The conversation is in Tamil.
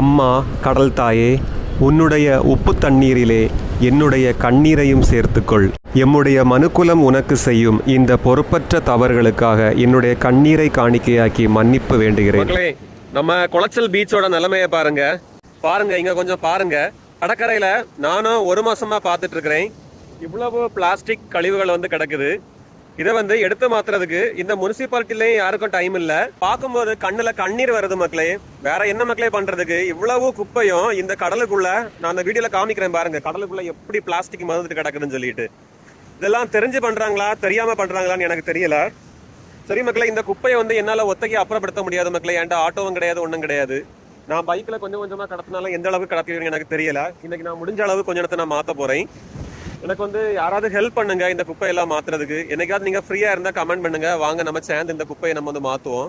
அம்மா கடல் தாயே, உன்னுடைய உப்பு தண்ணீரிலே என்னுடைய கண்ணீரையும் சேர்த்துக்கொள். எம்முடைய மனுக்குலம் உனக்கு செய்யும் இந்த பொறுப்பற்ற தவறுகளுக்காக என்னுடைய கண்ணீரை காணிக்கையாக்கி மன்னிப்பு வேண்டுகிறேன். நம்ம குளச்சல் பீச்சோட நிலைமையை பாருங்க. இங்க கொஞ்சம் பாருங்க. கடற்கரையில நானும் 1 மாசமா பார்த்துட்டு இருக்கிறேன். இவ்வளவு பிளாஸ்டிக் கழிவுகள் வந்து கிடக்குது. இதை வந்து எடுத்து மாத்துறதுக்கு இந்த முனிசிபாலிட்டிலையும் யாருக்கும் டைம் இல்ல. பார்க்கும்போது கண்ணுல கண்ணீர் வருது மக்களே. வேற என்ன மக்களே பண்றதுக்கு? இவ்வளவு குப்பையும் இந்த கடலுக்குள்ள, நான் அந்த வீடியோல காமிக்கிறேன் பாருங்க, கடலுக்குள்ள எப்படி பிளாஸ்டிக் மறந்துட்டு கிடக்குதுன்னு சொல்லிட்டு. இதெல்லாம் தெரிஞ்சு பண்றாங்களா தெரியாம பண்றாங்களான்னு எனக்கு தெரியல. சரி மக்களே, இந்த குப்பையை வந்து என்னால ஒத்தைக்கு அப்புறப்படுத்த முடியாது மக்களே. என்கிட்ட ஆட்டோவும் கிடையாது, ஒன்றும் கிடையாது. நான் பைக்ல கொஞ்சம் கொஞ்சமா கடத்தினாலும் எந்த அளவுக்கு கடத்துவீங்க எனக்கு தெரியல. இன்னைக்கு நான் முடிஞ்ச அளவு கொஞ்ச நேரத்தை நான் மாத்த போறேன். எனக்கு வந்து யாராவது ஹெல்ப் பண்ணுங்க இந்த குப்பையெல்லாம் மாத்துறதுக்கு. என்னைக்காவது நீங்க ஃப்ரீயா இருந்தா கமெண்ட் பண்ணுங்க. வாங்க நம்ம சேர்ந்து இந்த குப்பையை நம்ம வந்து மாத்துவோம்.